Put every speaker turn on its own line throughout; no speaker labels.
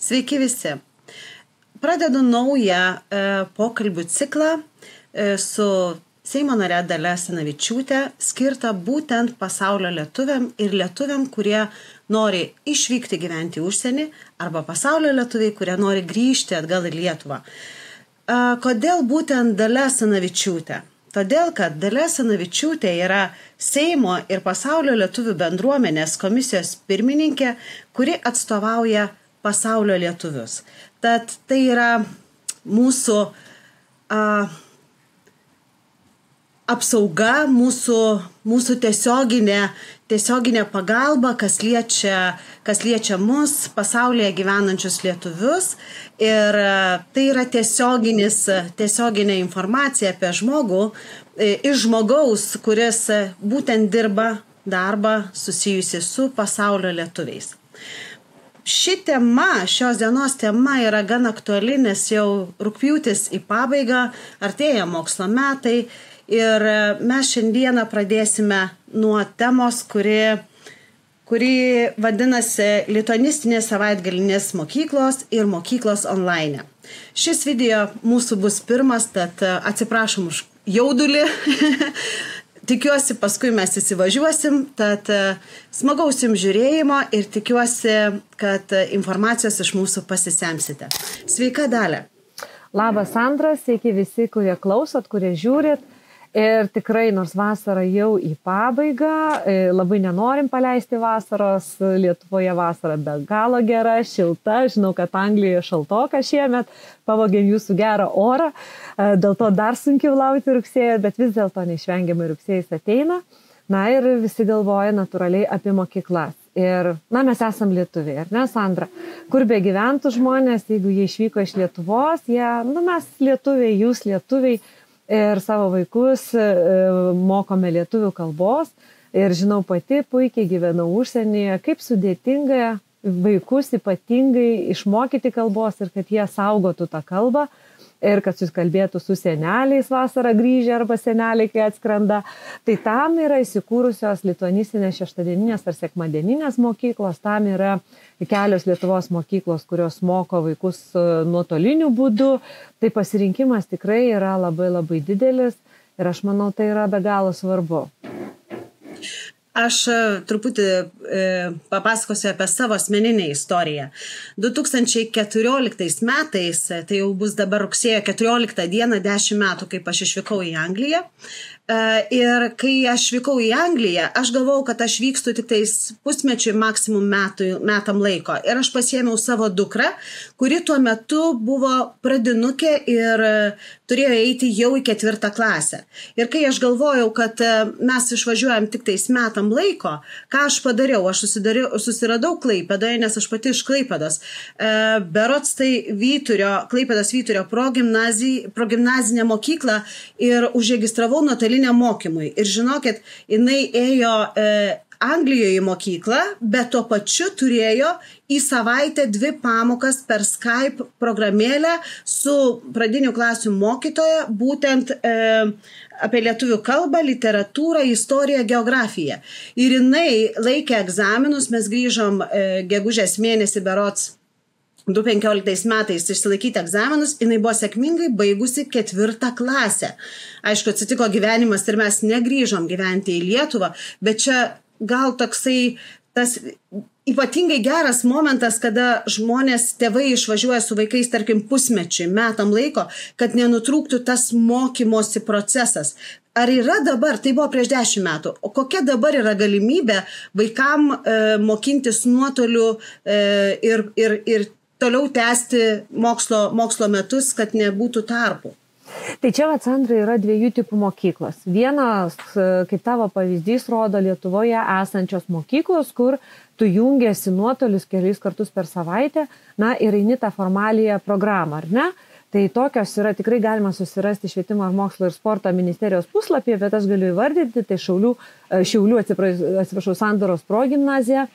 Sveiki visi. Pradedu naują pokalbių ciklą su Seimo nare Dalia Asanavičiūte, skirtą būtent pasaulio lietuviam ir lietuviam, kurie nori išvykti gyventi į užsienį, arba pasaulio lietuviai, kurie nori grįžti atgal į Lietuvą. Kodėl būtent Dalia Asanavičiūtė? Todėl, kad Dalia Asanavičiūtė yra Seimo ir pasaulio lietuvių bendruomenės komisijos pirmininkė, kuri atstovauja pasaulio lietuvius. Tad tai yra mūsų apsauga, mūsų tiesioginė pagalba, kas liečia mus, pasaulyje gyvenančius lietuvius. Ir tai yra tiesioginė informacija apie žmogų, iš žmogaus, kuris būtent dirba darbą susijusi su pasaulio lietuviais. Šios dienos tema yra gan aktuali, nes jau rugpjūtis į pabaigą, artėja mokslo metai ir mes šiandieną pradėsime nuo temos, kuri vadinasi Lituanistinės savaitgalinės mokyklos ir mokyklos online. Šis video mūsų bus pirmas, tad atsiprašom už jaudulį. Tikiuosi, paskui mes įsivažiuosim, tad smagaus jums žiūrėjimo ir tikiuosi, kad informacijos iš mūsų pasisemsite. Sveika, Dalia.
Labas, Sandra, sveiki visi, kurie klausot, kurie žiūrit. Ir tikrai, nors vasara jau į pabaigą, labai nenorim paleisti vasaros, Lietuvoje vasara be galo gera, šilta, žinau, kad Anglijoje šaltoka šiemet, pavogėm jūsų gerą orą, dėl to dar sunkiau laukti rugsėjo, bet vis dėlto neišvengiamai rugsėjas ateina. Na ir visi galvoja natūraliai apie mokyklas. Ir, mes esam lietuviai, ar ne, Sandra? Kur be gyventų žmonės, jeigu jie išvyko iš Lietuvos, mes lietuviai, jūs lietuviai, ir savo vaikus mokome lietuvių kalbos ir žinau pati, puikiai gyvenau užsienyje, kaip sudėtinga vaikus ypatingai išmokyti kalbos ir kad jie saugotų tą kalbą ir kad susikalbėtų su seneliais vasarą grįžę arba seneliai, kai atskrenda. Tai tam yra įsikūrusios lituanistinės šeštadieninės ar sekmadieninės mokyklos, tam yra kelios Lietuvos mokyklos, kurios moko vaikus nuotoliniu būdu. Tai pasirinkimas tikrai yra labai labai didelis ir aš manau, tai yra be galo svarbu.
Aš truputį papasakosiu apie savo asmeninę istoriją. 2014 metais, tai jau bus dabar rugsėjo 14 dieną, 10 metų, kaip aš išvykau į Angliją. Ir kai aš vykau į Angliją, aš galvojau, kad aš vykstu tik tais pusmečiui maksimum metam laiko. Ir aš pasiėmiau savo dukrą, kuri tuo metu buvo pradinukė ir turėjo eiti jau į 4 klasę. Ir kai aš galvojau, kad mes išvažiuojam tik tais metam laiko, ką aš padariau? Aš susiradau Klaipėdoje, nes aš pati iš Klaipėdos. Berods tai Klaipėdos Vyturio progimnazinę mokyklą ir užregistravau nuotoliniam mokymui. Ir žinokit, jinai ėjo Anglijoje į mokyklą, bet tuo pačiu turėjo į savaitę 2 pamokas per Skype programėlę su pradinių klasių mokytoja, būtent apie lietuvių kalbą, literatūrą, istoriją, geografiją. Ir jinai laikė egzaminus, mes grįžom gegužės mėnesį berods 2015 metais išsilaikyti egzaminus, jinai buvo sėkmingai baigusi 4 klasę. Aišku, atsitiko gyvenimas ir mes negrįžom gyventi į Lietuvą, bet čia gal toksai tas ypatingai geras momentas, kada žmonės, tėvai išvažiuoja su vaikais, tarkim, pusmečiui, metam laiko, kad nenutrūktų tas mokymosi procesas. Ar yra dabar, tai buvo prieš 10 metų, o kokia dabar yra galimybė vaikam mokintis nuotoliu ir toliau tęsti mokslo metus, kad nebūtų tarpų?
Tai čia, Sandra, yra 2 tipų mokyklos. Vienas, kaip tavo pavyzdys, rodo Lietuvoje esančios mokyklos, kur tu jungiasi nuotolius keliais kartus per savaitę, ir eini tą formaliją programą, ar ne? Tai tokios yra, tikrai galima susirasti Švietimo ir mokslo ir sporto ministerijos puslapyje, bet aš galiu įvardinti, tai Šiaulių Sandoros progimnazija,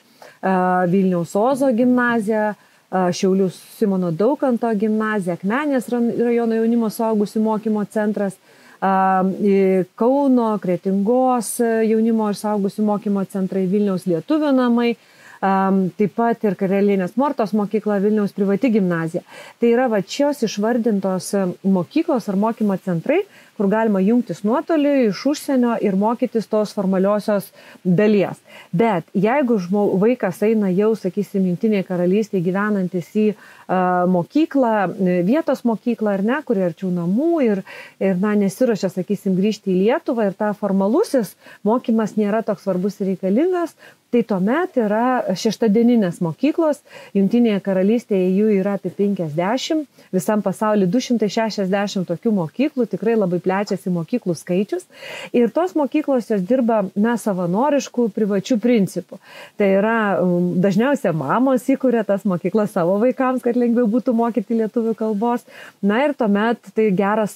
Vilniaus Ozo gimnazija, Šiaulių Simono Daukanto gimnazija, Akmenės rajono jaunimo suaugusių mokymo centras, Kauno, Kretingos jaunimo ir suaugusių mokymo centrai, Vilniaus lietuvių namai, taip pat ir Karalienės Mortos mokykla, Vilniaus privati gimnazija. Tai yra šios išvardintos mokyklos ar mokymo centrai, kur galima jungtis nuotoliu iš užsienio ir mokytis tos formaliosios dalies. Bet jeigu vaikas eina jau, sakysim, Jungtinėje Karalystėje gyvenantis į mokyklą, vietos mokyklą ar ne, kuri arčiau namų ir nesiruošia, sakysim, grįžti į Lietuvą ir ta formalusis mokymas nėra toks svarbus ir reikalingas, tai tuomet yra šeštadieninės mokyklos. Jungtinėje Karalystėje jų yra apie 50, visam pasaulyje 260 tokių mokyklų, tikrai labai plečiasi mokyklų skaičius. Ir tos mokyklos jos dirba savanoriškų privačių principų. Tai yra dažniausiai mamos įkuria tas mokyklas savo vaikams, kad lengviau būtų mokyti lietuvių kalbos. Na ir tuomet tai geras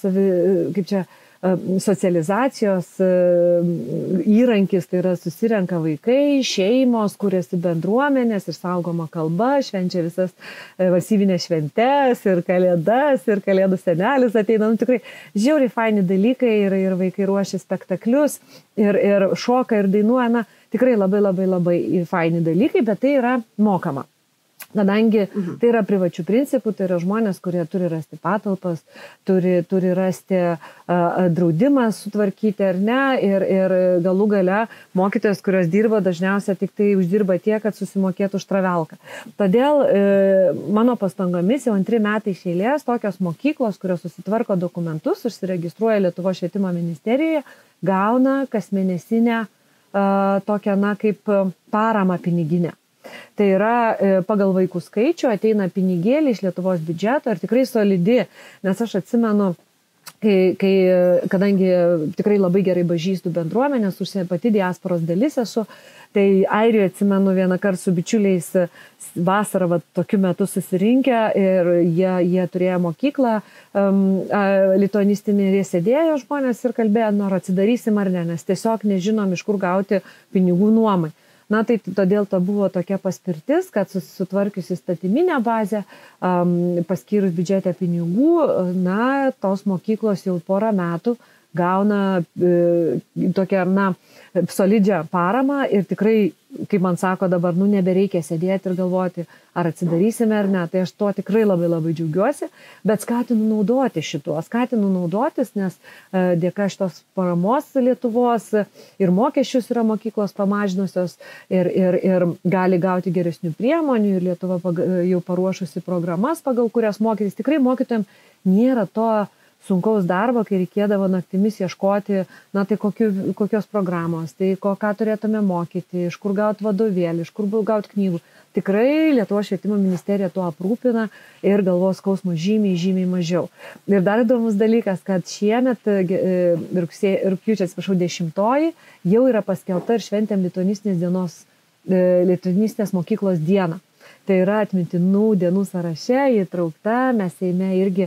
socializacijos įrankis, tai yra susirenka vaikai, šeimos, kuriasi bendruomenės ir saugoma kalba, švenčia visas valstybinės šventes ir kalėdas, ir kalėdų senelis ateina. Tikrai žiauriai faini dalykai ir vaikai ruošia spektaklius ir šoka ir dainuoja. Tikrai labai faini dalykai, bet tai yra mokama. Kadangi tai yra privačių principų, tai yra žmonės, kurie turi rasti patalpas, turi rasti draudimą sutvarkyti ar ne, ir galų gale mokytojas, kurios dirba, dažniausiai tik tai uždirba tiek, kad susimokėtų už travelką. Todėl mano pastangomis jau 2 metai iš eilės tokios mokyklos, kurios susitvarko dokumentus, užsiregistruoja Lietuvos švietimo ministerijoje, gauna kasmėnesinę tokią, kaip paramą piniginę. Tai yra pagal vaikų skaičių ateina pinigėlį iš Lietuvos biudžeto ir tikrai solidi, nes aš atsimenu, kadangi tikrai labai gerai pažįstu bendruomenės, pati diasporos dalis esu, tai Airijoje atsimenu vieną kartą su bičiuliais vasarą tokiu metu susirinkę ir jie turėjo mokyklą lituanistinį ir jie sėdėjo žmonės ir kalbėjo, ar atsidarysim ar ne, nes tiesiog nežinom, iš kur gauti pinigų nuomai. Na, tai todėl to buvo tokia paspirtis, kad sutvarkius įstatyminę bazę, paskyrus biudžete pinigų, tos mokyklos jau porą metų gauna tokią, solidžią paramą ir tikrai, kaip man sako dabar, nebereikia sėdėti ir galvoti, ar atsidarysime ar ne. Tai aš tuo tikrai labai džiaugiuosi, bet skatinu naudotis, nes dėka šitos paramos Lietuvos ir mokesčius yra mokyklos pamažinusios ir gali gauti geresnių priemonių ir Lietuva jau paruošusi programas, pagal kurias mokytis. Tikrai mokytojams nėra to sunkaus darbo, kai reikėdavo naktimis ieškoti, tai kokios programos, tai ką turėtume mokyti, iš kur gauti vadovėlį, iš kur gauti knygų. Tikrai Lietuvos švietimo ministerija tuo aprūpina ir galvos skausmo žymiai mažiau. Ir dar įdomus dalykas, kad šiemet rugpjūčio 10 jau yra paskelbta ir šventėm lituanistinės mokyklos dieną. Tai yra atmintinų dienų sąraše įtraukta, mes Seime irgi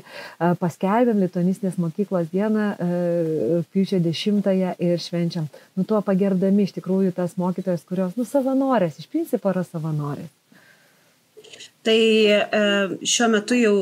paskelbėm lituanistinės mokyklos dieną rugpjūčio 10 ir švenčiam. Tuo pagerdami iš tikrųjų tas mokytojas, kurios savanorės, iš principo yra savanorės.
Tai šiuo metu jau,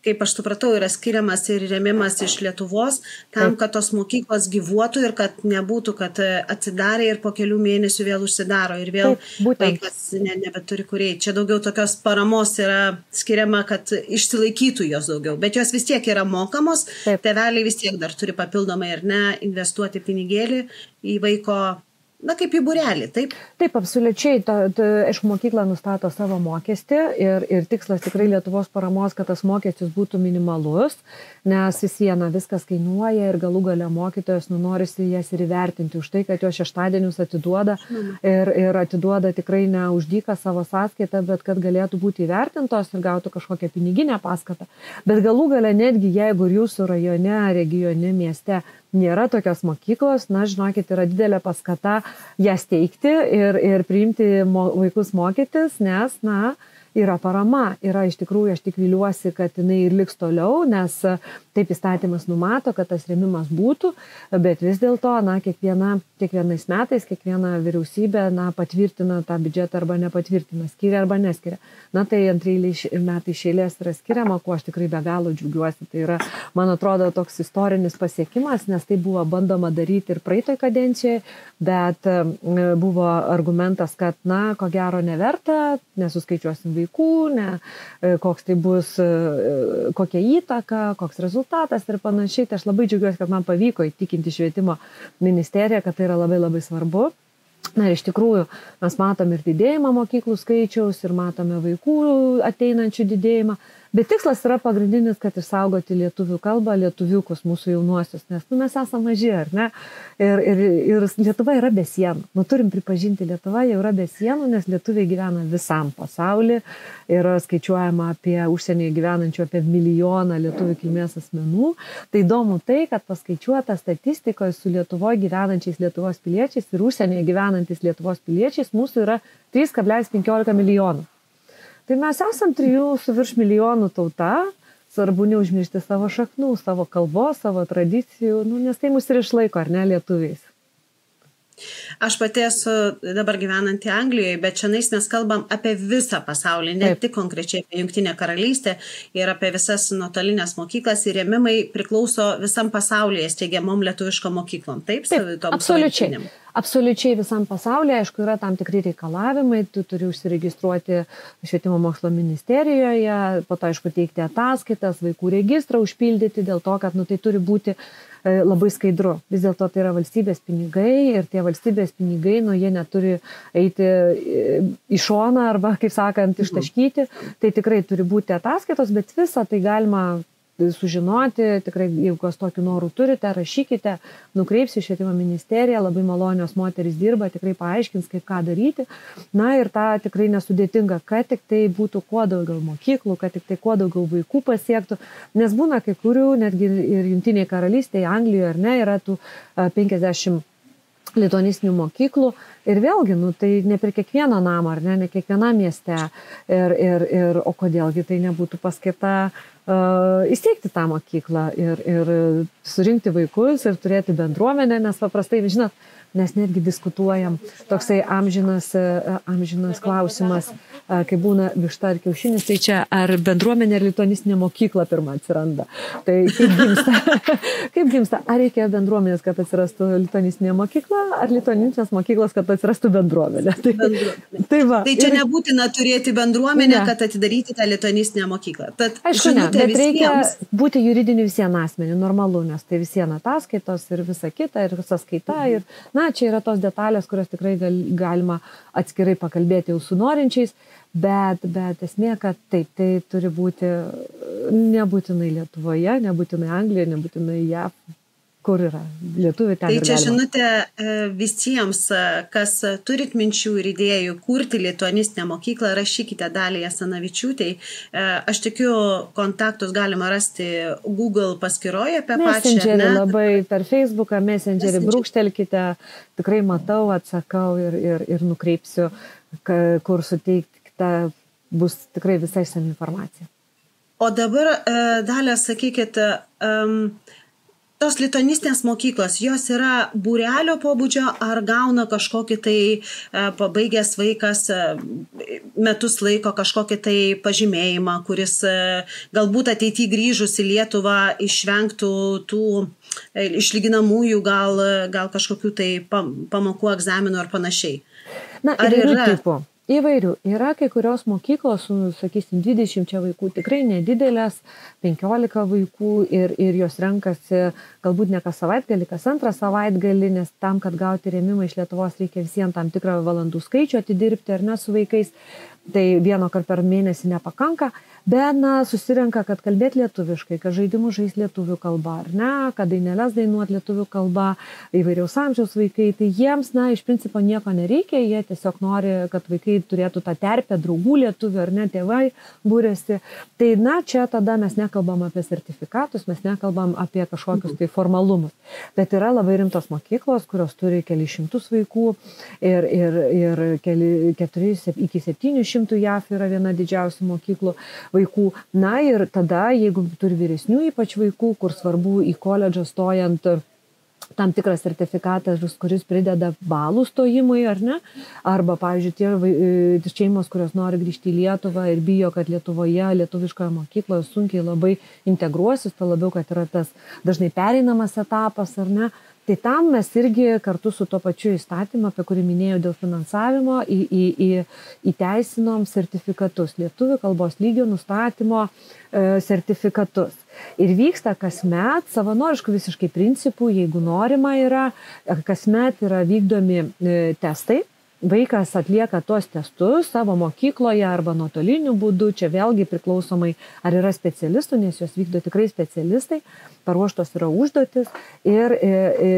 kaip aš supratau, yra skiriamas ir rėmimas iš Lietuvos tam, kad tos mokyklos gyvuotų ir kad nebūtų, kad atsidarė ir po kelių mėnesių vėl užsidaro ir vėl vaikas nebeturi kur eiti. Čia daugiau tokios paramos yra skiriama, kad išsilaikytų jos daugiau, bet jos vis tiek yra mokamos, tėveliai vis tiek dar turi papildomai ir investuoti pinigėlį į vaiko, kaip į būrelį, taip?
Taip, absoliučiai. Mokykla nustato savo mokestį ir tikslas tikrai Lietuvos paramos, kad tas mokestis būtų minimalus, nes į sieną viskas kainuoja ir galų gale mokytojas norisi jas ir įvertinti už tai, kad jo šeštadienius atiduoda ir atiduoda tikrai ne už dyką savo sąskaitą, bet kad galėtų būti įvertintos ir gautų kažkokią piniginę paskatą. Bet galų gale netgi jeigu ir jūsų rajone, regione, mieste nėra tokios mokyklos, žinokit, yra didelė paskata ją steigti ir priimti vaikus mokytis, nes, yra parama, yra iš tikrųjų, aš tik viliuosi, kad jinai ir liks toliau, nes taip įstatymas numato, kad tas rėmimas būtų, bet vis dėlto, kiekvienais metais, kiekviena vyriausybė, patvirtina tą biudžetą arba nepatvirtina, skiria arba neskiria. Tai antrieji metai iš eilės yra skiriama, kuo aš tikrai be galo džiaugiuosi. Tai yra, man atrodo, toks istorinis pasiekimas, nes tai buvo bandoma daryti ir praeitoj kadencijoje, bet buvo argumentas, kad, ko gero neverta, nesuskaičiuosim vaikų, koks tai bus, kokia įtaka, koks rezultatas ir panašiai. Tai aš labai džiaugiuosi, kad man pavyko įtikinti švietimo ministeriją, kad tai yra labai labai svarbu. Ir iš tikrųjų mes matom ir didėjimą mokyklų skaičiaus, ir matome vaikų ateinančių didėjimą. Bet tikslas yra pagrindinis, kad išsaugoti lietuvių kalbą, lietuviukus, mūsų jaunuosius, nes mes esame maži, ar ne? Ir Lietuva yra be sienų. Turim pripažinti, Lietuva jau yra be sienų, nes lietuviai gyvena visam pasaulyje. Yra skaičiuojama apie užsienyje gyvenančių apie 1 milijoną lietuvių kilmės asmenų. Tai įdomu tai, kad paskaičiuota statistikoje su Lietuvoje gyvenančiais Lietuvos piliečiais ir užsienyje gyvenantis Lietuvos piliečiais mūsų yra 3,15 milijonų. Tai mes esam 3,5 milijonų tauta, svarbu neužmiršti savo šaknų, savo kalbos, savo tradicijų, nes tai mus ir išlaiko, ar ne, lietuviais.
Aš pati esu dabar gyvenanti Anglijoje, bet šiandien mes kalbam apie visą pasaulį, ne tik konkrečiai apie Jungtinę karalystę ir apie visas nuotolinės mokyklas ir rėmimai priklauso visam pasaulyje steigiamom lietuviškom mokyklom. Taip,
absoliučiai. Absoliučiai visam pasaulyje, aišku, yra tam tikri reikalavimai, tu turi užsiregistruoti švietimo mokslo ministerijoje, po to, aišku, teikti ataskaitas, vaikų registrą užpildyti, dėl to, kad tai turi būti labai skaidru. Vis dėlto tai yra valstybės pinigai ir tie valstybės pinigai, jie neturi eiti į šoną arba, kaip sakant, ištaškyti. Tai tikrai turi būti ataskaitos, bet visą tai galima sužinoti, tikrai, jeigu kas tokių norų turite, rašykite, nukreipsiu švietimo ministeriją, labai malonios moterys dirba, tikrai paaiškins, kaip ką daryti. Ir tą tikrai nesudėtinga, kad tik tai būtų kuo daugiau mokyklų, kad tik tai kuo daugiau vaikų pasiektų, nes būna kai kurių, netgi ir Jungtinėje karalystėje, Anglijoje, ar ne, yra tų 50 lituanistinių mokyklų ir vėlgi, tai ne per kiekvieną namą, ar ne kiekvienam mieste. O kodėlgi tai nebūtų paskirta įsteigti tą mokyklą ir surinkti vaikus ir turėti bendruomenę, nes paprastai, žinot, mes netgi diskutuojam, toksai amžinas klausimas, kai būna višta ar kiaušinis, tai čia ar bendruomenė ar lituanistinė mokykla pirmą atsiranda. Tai kaip gimsta, ar reikia bendruomenės, kad atsirastų lituanistinė mokykla, ar lituanistinės mokyklos, kad atsirastų bendruomenė.
Tai čia nebūtina turėti bendruomenę, kad atidaryti tą lituanistinę mokyklą.
Aišku, ne, bet reikia būti juridiniu visieną asmenį, normalu, nes tai visieną ataskaitos ir visa kita, ir visa skaita. Ir, čia yra tos detalės, kurios tikrai galima atskirai pakalbėti jau su norinčiais, bet esmė, kad taip, tai turi būti nebūtinai Lietuvoje, nebūtinai Anglijoje, nebūtinai JAV, kur yra lietuvių ten.
Tai čia žinutė visiems, kas turit minčių ir idėjų kurti lituanistinę mokyklą, rašykite Daliai Asanavičiūtei. Aš tikiu, kontaktus galima rasti Google paskyroje apie pačią.
Messengerį labai per Facebooką, Messengerį brūkštelkite, tikrai matau, atsakau ir nukreipsiu, kur suteikti, bus tikrai visai išsami informacija.
O dabar, Dalia, sakykit, tos lituanistinės mokyklos, jos yra būrelio pobūdžio ar gauna kažkokį tai pabaigęs vaikas metus laiko kažkokį tai pažymėjimą, kuris galbūt ateityje grįžus į Lietuvą išvengtų tų išlyginamųjų gal kažkokių tai pamokų, egzaminų ar panašiai.
Ar yra tipų? Įvairių. Yra kai kurios mokyklos, sakysim, 20 vaikų, tikrai nedidelės, 15 vaikų ir jos renkasi galbūt ne kas savaitgalį, kas antrą savaitgalį, nes tam, kad gauti rėmimą iš Lietuvos, reikia visiems tam tikrą valandų skaičių atidirbti ar ne su vaikais. Tai vieno kart per mėnesį nepakanka, bet susirenka, kad kalbėti lietuviškai, kad žaidimus žais lietuvių kalba, ar ne, kad dainelės dainuoti lietuvių kalba, įvairiaus amžiaus vaikai, tai jiems, iš principo nieko nereikia, jie tiesiog nori, kad vaikai turėtų tą terpę draugų lietuvių, ar ne, tėvai būrėsi. Tai, čia tada mes nekalbam apie sertifikatus, mes nekalbam apie kažkokius tai formalumus, bet yra labai rimtos mokyklos, kurios turi kelius šimtus vaikų ir 4 iki 700 JAF yra viena didžiausių mokyklų vaikų. Ir tada, jeigu turi vyresnių ypač vaikų, kur svarbu į koledžą stojant tam tikras sertifikatas, kuris prideda balų stojimui, ar ne? Arba, pavyzdžiui, tie šeimos, kurios nori grįžti į Lietuvą ir bijo, kad Lietuvoje, lietuviškoje mokykloje sunkiai labai integruosis, to labiau, kad yra tas dažnai pereinamas etapas, ar ne? Tai tam mes irgi kartu su to pačiu įstatymu, apie kurį minėjau dėl finansavimo, įteisinom sertifikatus, lietuvių kalbos lygio nustatymo sertifikatus. Ir vyksta kasmet, savanoriškų visiškai principų, jeigu norima yra, kasmet yra vykdomi testai. Vaikas atlieka tuos testus savo mokykloje arba nuotoliniu būdu, čia vėlgi priklausomai ar yra specialistų, nes jos vykdo tikrai specialistai, paruoštos yra užduotis ir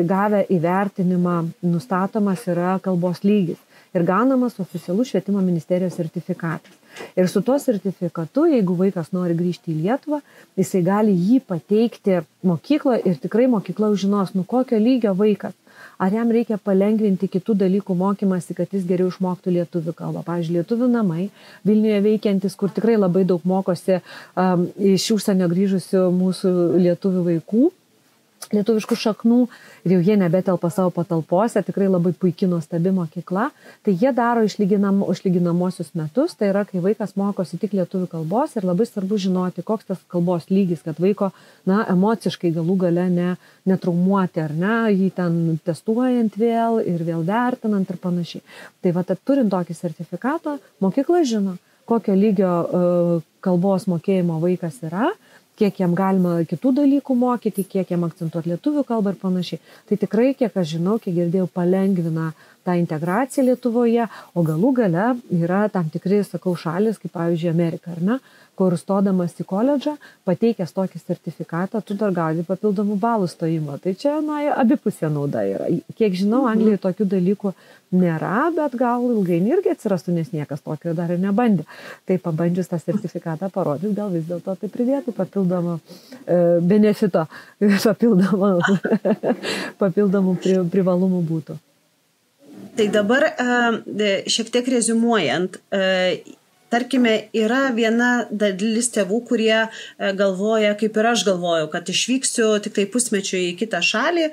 gavę įvertinimą nustatomas yra kalbos lygis ir gaunamas oficialus švietimo ministerijos sertifikatas. Ir su tuo sertifikatu, jeigu vaikas nori grįžti į Lietuvą, jisai gali jį pateikti mokykloje ir tikrai mokykla žinos, kokio lygio vaikas. Ar jam reikia palengvinti kitų dalykų mokymasi, kad jis geriau išmoktų lietuvių kalbą. Pavyzdžiui, lietuvių namai Vilniuje veikiantis, kur tikrai labai daug mokosi iš užsienio grįžusių mūsų lietuvių vaikų, lietuviškų šaknų, ir jau jie nebetelpa savo patalpose, tikrai labai puikiai nuostabi mokykla. Tai jie daro išlyginamosius metus, tai yra, kai vaikas mokosi tik lietuvių kalbos ir labai svarbu žinoti, koks tas kalbos lygis, kad vaiko, emociškai galų gale netraumuoti, ar ne, jį ten testuojant vėl ir vėl vertinant ir panašiai. Tai turint tokį sertifikatą, mokykla žino, kokio lygio kalbos mokėjimo vaikas yra, kiek jam galima kitų dalykų mokyti, kiek jam akcentuoti lietuvių kalbą ir panašiai. Tai tikrai, kiek aš žinau, kiek girdėjau, palengvina tą integraciją Lietuvoje, o galų gale yra tam tikri, šalis, kaip pavyzdžiui Amerika, ar ne, kur stodamas į koledžą, pateikęs tokį sertifikatą, tu dar gauni papildomų balų stojimo. Tai čia, abipusė nauda yra. Kiek žinau, Anglijoje tokių dalykų nėra, bet gal ilgainiui irgi atsirastų, nes niekas tokio dar ir nebandė. Tai pabandžius tą sertifikatą parodyti, gal vis dėlto tai pridėtų papildomą benefito, papildomų privalumų būtų.
Tai dabar šiek tiek reziumuojant, tarkime, yra viena dalis tėvų, kurie galvoja, kaip ir aš galvojau, kad išvyksiu tik tai pusmečiui į kitą šalį,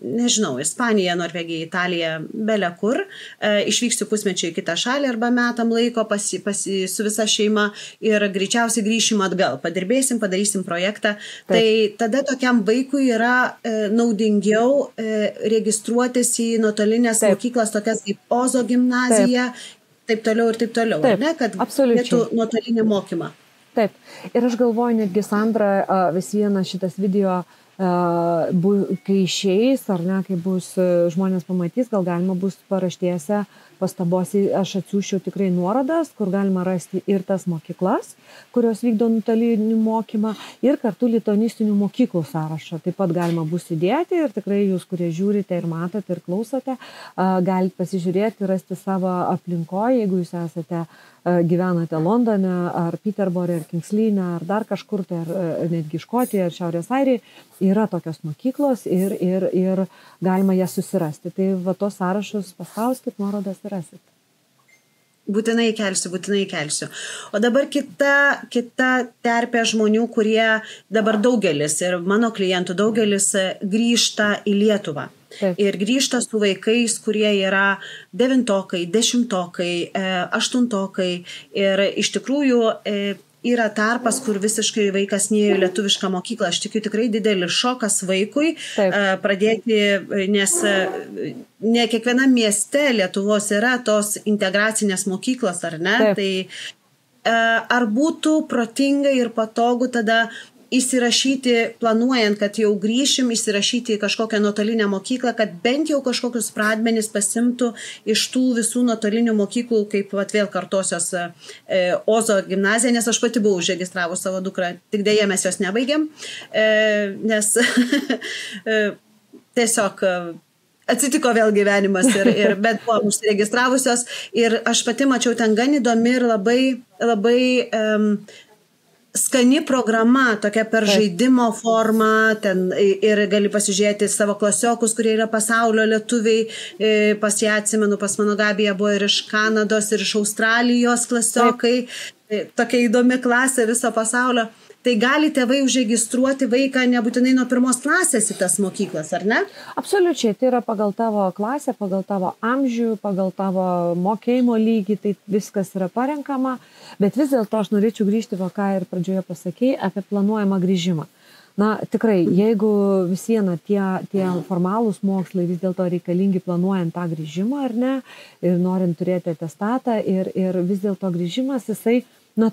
nežinau, Ispaniją, Norvegiją, Italiją, bele kur, išvyksiu pusmečiui į kitą šalį arba metam laiko su visa šeima ir greičiausiai grįšim atgal, padirbėsim, padarysim projektą. Taip. Tai tada tokiam vaikui yra naudingiau registruotis į nuotolinės mokyklas, tokias kaip Ozo gimnazija. Taip toliau ir taip toliau, taip, ne? Kad galėtų nuotolinį mokymą.
Taip. Ir aš galvoju, netgi Sandra, vis vienas šitas video, kai išeis, ar ne, kai bus žmonės pamatys, gal galima bus paraštėse pastabose, aš atsiųsčiau tikrai nuorodas, kur galima rasti ir tas mokyklas, kurios vykdo nuotolinį mokymą, ir kartu lituanistinių mokyklų sąrašą. Taip pat galima bus įdėti ir tikrai jūs, kurie žiūrite ir matote ir klausote, galite pasižiūrėti, rasti savo aplinkoje, jeigu jūs gyvenate Londone, ar Peterbore, ar Kingslyne, ar dar kažkur, tai ar netgi Škotijoje, ar Šiaurės Airijoje, yra tokios mokyklos ir galima jas susirasti. Tai tos sąrašus paspauskit, nuorodas ir rasit.
Būtinai kelsiu. O dabar kita terpė žmonių, kurie dabar daugelis ir mano klientų daugelis grįžta į Lietuvą. Taip. Ir grįžta su vaikais, kurie yra 9-okai, 10-okai, 8-okai ir iš tikrųjų yra tarpas, kur visiškai vaikas neėjo į lietuvišką mokyklą. Aš tikiu tikrai didelis šokas vaikui. Taip. Pradėti, nes ne kiekvienam mieste Lietuvos yra tos integracinės mokyklos, ar ne? Taip. Tai ar būtų protinga ir patogu tada įsirašyti, planuojant, kad jau grįšim, įsirašyti į kažkokią nuotolinę mokyklą, kad bent jau kažkokius pradmenis pasimtų iš tų visų nuotolinių mokyklų, kaip vėl kartosios Ozo gimnazija, nes aš pati buvau užregistravus savo dukrą, tik dėja mes jos nebaigėm, nes tiesiog atsitiko vėl gyvenimas, bet buvom užsiregistravusios ir aš pati mačiau ten gan įdomi ir labai skani programa, tokia per žaidimo formą, ten ir gali pasižiūrėti savo klasiokus, kurie yra pasaulio lietuviai, pas ją atsimenu, pas mano Gabiją buvo ir iš Kanados, ir iš Australijos klasiokai, tokia įdomi klasė viso pasaulio. Tai gali tėvai užregistruoti vaiką nebūtinai nuo 1 klasės į tas mokyklas, ar ne?
Absoliučiai, tai yra pagal tavo klasę, pagal tavo amžių, pagal tavo mokėjimo lygį, tai viskas yra parenkama, bet vis dėlto aš norėčiau grįžti, ką ir pradžioje pasakei, apie planuojamą grįžimą. Na, tikrai, jeigu vis viena tie formalūs mokslai vis dėlto reikalingi planuojant tą grįžimą, ar ne, ir norint turėti atestatą, ir vis dėlto grįžimas, jisai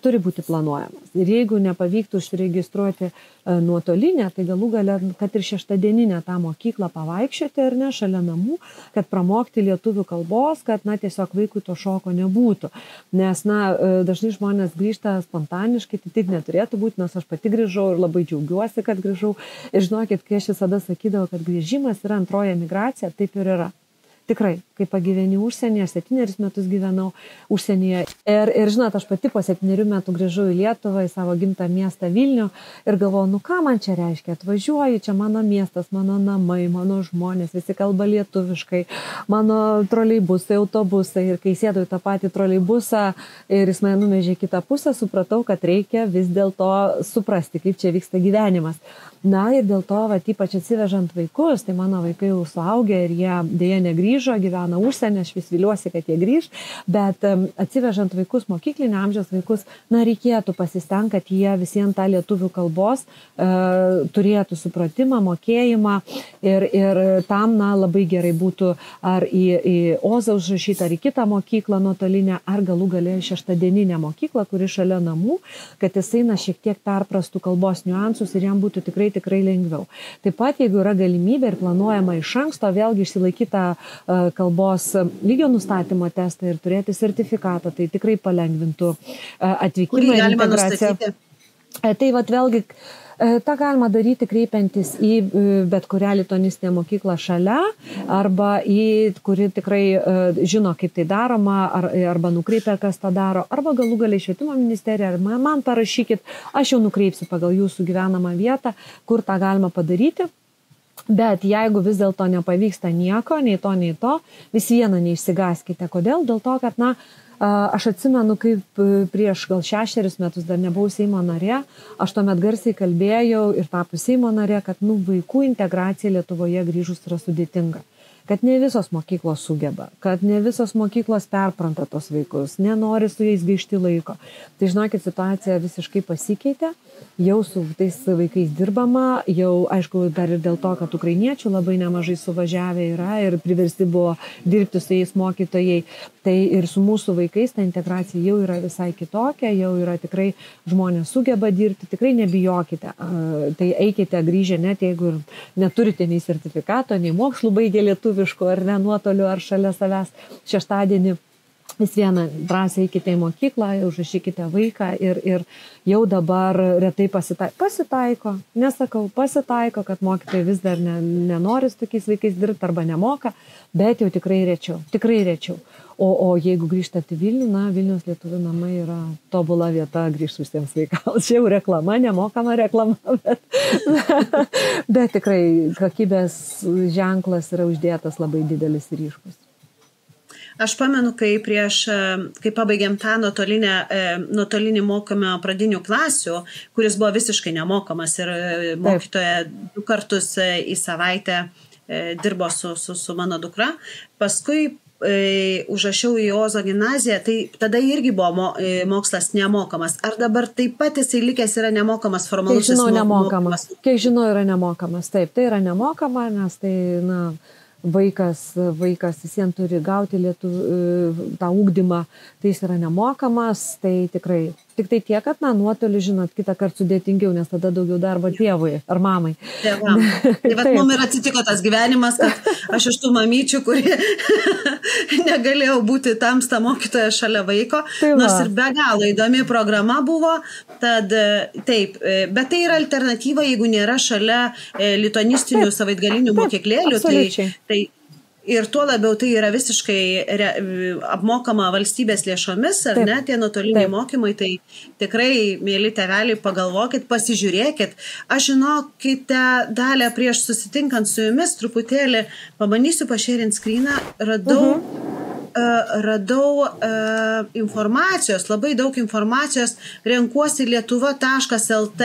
turi būti planuojamas. Ir jeigu nepavyktų užsiregistruoti nuotolinę, tai galų gale, kad ir 6-dieninę tą mokyklą pavaikščioti, ar ne, šalia namų, kad pramokti lietuvių kalbos, kad, tiesiog vaikui to šoko nebūtų. Nes, dažnai žmonės grįžta spontaniškai, tai taip neturėtų būti, nes aš pati grįžau ir labai džiaugiuosi, kad grįžau. Ir žinokit, kai aš visada sakydavau, kad grįžimas yra antroji migracija, taip ir yra. Tikrai, kai pagyveni užsienyje, 7 metus gyvenau užsienyje. Ir žinot, aš pati po 7 metų grįžau į Lietuvą, į savo gimtą miestą Vilnių ir galvoju, ką man čia reiškia, atvažiuoju, čia mano miestas, mano namai, mano žmonės, visi kalba lietuviškai, mano troleibusai, autobusai. Ir kai sėdau į tą patį troleibusą ir jis mane nuvežė į kitą pusę, supratau, kad reikia vis dėlto suprasti, kaip čia vyksta gyvenimas. Ir dėl to, ypač atsivežant vaikus, tai mano vaikai jau suaugę ir jie dėja negrįžo, gyvena užsienį, aš vis viliuosi, kad jie grįž, bet atsivežant vaikus, mokyklinio amžiaus vaikus, reikėtų pasistengti, kad jie visiems tą lietuvių kalbos turėtų supratimą, mokėjimą ir tam labai gerai būtų ar į Ozą užrašyti, ar į kitą mokyklą nuotolinę, ar galų gale 6-dieninę mokyklą, kuri šalia namų, kad jisai šiek tiek perprastų kalbos niuansus ir jam būtų tikrai lengviau. Taip pat, jeigu yra galimybė ir planuojama iš anksto, vėlgi išsilaikytą kalbos lygio nustatymo testą ir turėti sertifikatą, tai tikrai palengvintų atvykimą ir integraciją. Tai vėlgi, tą galima daryti kreipiantis į bet kurią lituanistinę mokyklą šalia arba kuri tikrai žino, kaip tai daroma, arba nukreipia, kas tą daro, arba galų galiai švietimo ministerija, ar man parašykit, aš jau nukreipsiu pagal jūsų gyvenamą vietą, kur tą galima padaryti. Bet jeigu vis dėlto nepavyksta nieko, nei to, vis viena neišsigaskite. Kodėl? Dėl to, kad, aš atsimenu, kaip prieš gal 6 metus dar nebuvau Seimo narė, aš tuomet garsiai kalbėjau ir tapus Seimo narė, kad vaikų integracija Lietuvoje grįžus yra sudėtinga. Kad ne visos mokyklos sugeba, kad ne visos mokyklos perpranta tos vaikus, nenori su jais gaišti laiko. Tai žinokit, situacija visiškai pasikeitė, jau su tais vaikais dirbama, jau aišku dar ir dėl to, kad ukrainiečių labai nemažai suvažiavę yra ir priversti buvo dirbti su jais mokytojai. Tai ir su mūsų vaikais ta integracija jau yra visai kitokia, jau yra tikrai žmonės sugeba dirbti, tikrai nebijokite. Tai eikite grįžę, net jeigu neturite nei sertifikato, nei mokslų baigę lietuviškų, ar ne nuotoliu, ar šalia savęs 6-dienį. Vis viena drąsiai eikite į mokyklą, užrašykite vaiką ir jau dabar retai pasitaiko, nesakau, pasitaiko, kad mokytojai vis dar nenori su tokiais vaikais dirbti arba nemoka, bet jau tikrai rečiau. O jeigu grįžtate į Vilnių, Vilniaus lietuvių namai yra tobula vieta grįžtusiems vaikams. Čia jau reklama, nemokama reklama, bet tikrai kokybės ženklas yra uždėtas labai didelis ir ryškus.
Aš pamenu, kai pabaigėm tą nuotolinį mokymą pradinių klasių, kuris buvo visiškai nemokamas ir mokytoja 2 kartus į savaitę dirbo su mano dukra. Paskui užrašiau į Ozo gimnaziją, tai tada irgi buvo mokslas nemokamas. Ar dabar taip pat jisai likęs yra nemokamas formalusis mokymas?
Kiek žinau, yra nemokamas. Taip, tai yra nemokama, nes tai, vaikas visiems turi gauti tą ugdymą, tai jis yra nemokamas, tai tikrai Tik tai tiek, kad, nuotoliu, žinot, kitą kartą sudėtingiau, nes tada daugiau darbo tėvui ar mamai.
Tėvam. Tai vat mum ir atsitiko tas gyvenimas, kad aš iš tų mamyčių, kurie negalėjau būti tamsta mokytoja šalia vaiko, nors ir be galo įdomi programa buvo, tad taip, bet tai yra alternatyva, jeigu nėra šalia lituanistinių savaitgalinių mokyklėlių, tai ir tuo labiau tai yra visiškai apmokama valstybės lėšomis, ar ne, tie nuotoliniai mokymai, tai tikrai, mėly tėveliai, pagalvokit, pasižiūrėkit. Aš žinokite, Dalia, prieš susitinkant su jumis, truputėlį pabandysiu pašėrint skryną, radau informacijos, labai daug informacijos, renkuosi lietuva.lt.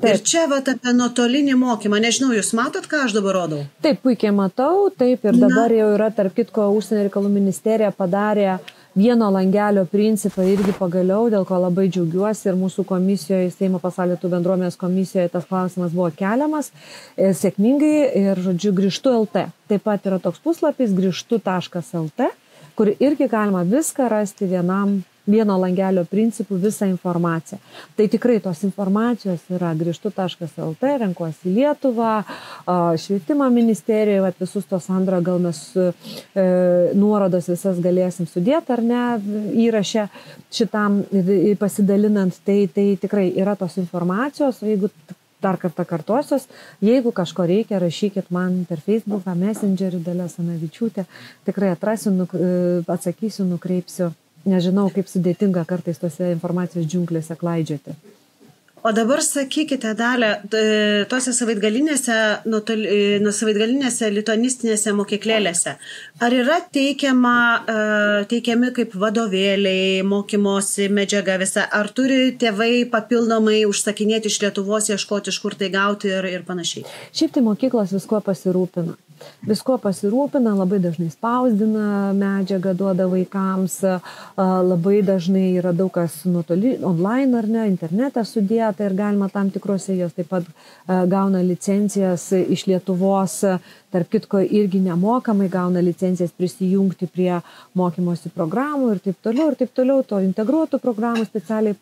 Ir čia apie nuotolinį mokymą. Nežinau, jūs matot, ką aš dabar rodau?
Taip, puikiai matau, taip, ir dabar jau yra, tarp kitko, Užsienio reikalų ministerija padarė vieno langelio principą irgi pagaliau, dėl ko labai džiaugiuosi, ir mūsų komisijoje, Seimo pasaulio lietuvių bendruomenės komisijoje tas klausimas buvo keliamas sėkmingai ir, žodžiu, grįžtu LT. Taip pat yra toks puslapis grįžtu.lt, kur irgi galima viską rasti vieno langelio principų, visą informaciją. Tai tikrai tos informacijos yra grįžtu.lt, renkuosi Lietuvą, švietimo ministerijoje, visus tos, Sandra, gal mes nuorodas visas galėsim sudėti ar ne įrašę šitam pasidalinant, tai tikrai yra tos informacijos, jeigu dar kartą kartuosios, jeigu kažko reikia, rašykit man per Facebooką, Messengerį, Dalia Asanavičiūtė, tikrai atrasiu, atsakysiu, nukreipsiu. Nežinau, kaip sudėtinga kartais tose informacijos džiunglėse klaidžioti.
O dabar sakykite, Dalia, tose savaitgalinėse lituanistinėse mokyklėlėse, ar yra teikiami kaip vadovėliai, mokymosi medžiaga visa, ar turi tėvai papildomai užsakinėti iš Lietuvos, ieškoti, iš kur tai gauti ir panašiai?
Šiaip tai mokyklos visko pasirūpina. Labai dažnai spausdina medžiagą, duoda vaikams, labai dažnai yra daug kas online ar ne, internete sudėta ir galima tam tikrose, jos taip pat gauna licencijas iš Lietuvos, tarp kitko irgi nemokamai gauna licencijas prisijungti prie mokymosi programų ir taip toliau, to integruotų programų specialiai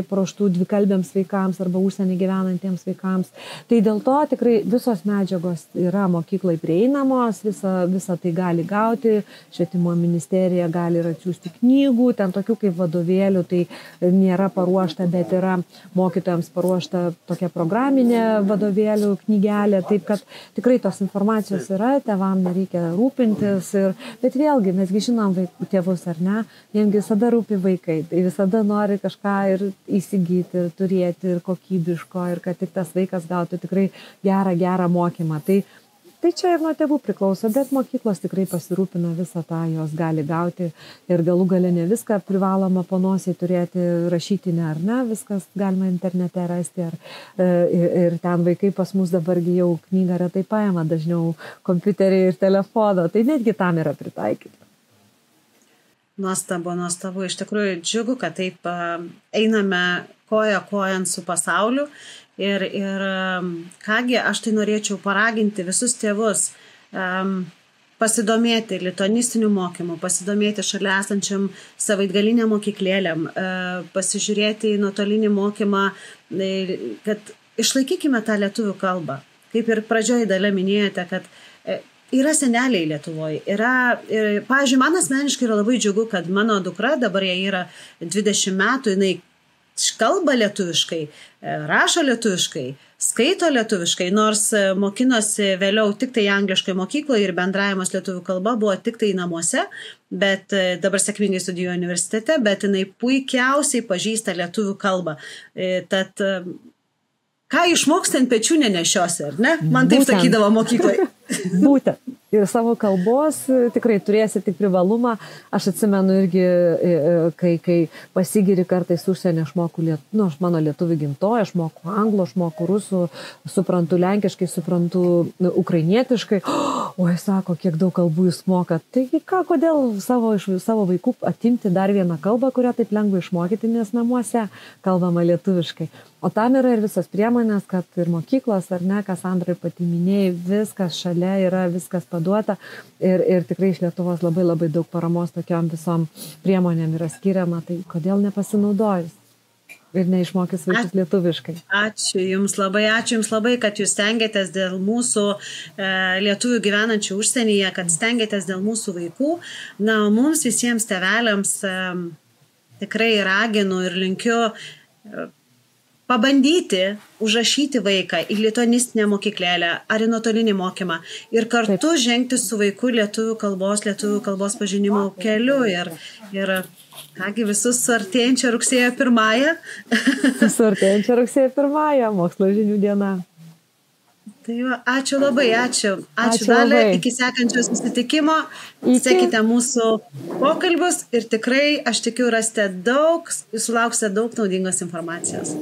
paruoštų dvikalbiams vaikams arba užsienį gyvenantiems vaikams. Tai dėl to tikrai visos medžiagos yra mokyklai prieinamos, visą tai gali gauti, švietimo ministerija gali ir atsiųsti knygų, ten tokių kaip vadovėlių, tai nėra paruošta, bet yra mokytojams paruošta tokia programinė vadovėlių knygelė, taip kad tikrai tos informacijos yra, tėvam nereikia rūpintis, bet vėlgi mesgi žinom tėvus ar ne, jiems visada rūpi vaikai, tai visada nori kažką ir įsigyti, ir turėti, ir kokybiško, ir kad tik tas vaikas gautų tikrai gerą mokymą. Tai čia ir nuo tėvų priklauso, bet mokyklos tikrai pasirūpina visą tą, jos gali gauti ir galų gale ne viską privaloma po nosiai turėti rašytinę ar ne, viskas galima internete rasti ir ten vaikai pas mus dabargi jau knygą retai paima, dažniau kompiuterį ir telefoną, tai netgi tam yra pritaikyti.
Nuostabu, iš tikrųjų džiugu, kad taip einame koja kojant su pasauliu. Ir kągi, aš tai norėčiau paraginti visus tėvus pasidomėti lituanistiniu mokymu, pasidomėti šalia esančiam savaitgaliniam mokyklėlėm, pasižiūrėti į nuotolinį mokymą, kad išlaikykime tą lietuvių kalbą. Kaip ir pradžioje Dalia minėjote, kad yra seneliai Lietuvoje. Pavyzdžiui, man asmeniškai yra labai džiugu, kad mano dukra, dabar jai yra 20 metų, jinai kalba lietuviškai, rašo lietuviškai, skaito lietuviškai, nors mokinosi vėliau tik tai angliškai mokykloje ir bendravimas lietuvių kalba buvo tik tai namuose, bet dabar sėkmingai studijuoja universitete, bet jinai puikiausiai pažįsta lietuvių kalbą. Tad ką išmoksti ant pečių nenešiosi, ar ne? Man taip sakydavo mokyklai.
Būtent. Ir savo kalbos tikrai turėsi tik privalumą. Aš atsimenu irgi, kai pasigiri kartais užsienį, aš moku mano lietuvių gimtoją, aš moku anglų, aš moku rusų, suprantu lenkiškai, suprantu ukrainietiškai. oi, sako, kiek daug kalbų jūs mokat. Taigi ką, kodėl iš savo vaikų atimti dar vieną kalbą, kurią taip lengva išmokyti, nes namuose kalbama lietuviškai. O tam yra ir visas priemonės, kad ir mokyklos, ar ne, kas Sandrai pati minėjai, viskas šalia yra, viskas paduota. Ir tikrai iš Lietuvos labai labai daug paramos tokiom visom priemonėm yra skiriama, tai kodėl nepasinaudojus ir neišmokys vaikus lietuviškai.
Ačiū Jums labai, kad Jūs stengiatės dėl mūsų lietuvių gyvenančių užsienyje, kad stengiatės dėl mūsų vaikų. Na, mums visiems tėveliams tikrai raginu ir linkiu pabandyti užrašyti vaiką į lituanistinę mokyklėlę ar į nuotolinį mokymą ir kartu žengti su vaiku lietuvių kalbos pažinimo keliu ir kągi visus su artėjančia rugsėjo 1.
Su artėjančia rugsėjo 1, mokslo žinių diena.
Tai va, ačiū labai, ačiū Dalia, iki sekančio susitikimo, sekite mūsų pokalbius ir tikrai, aš tikiu, sulauksite daug naudingos informacijos.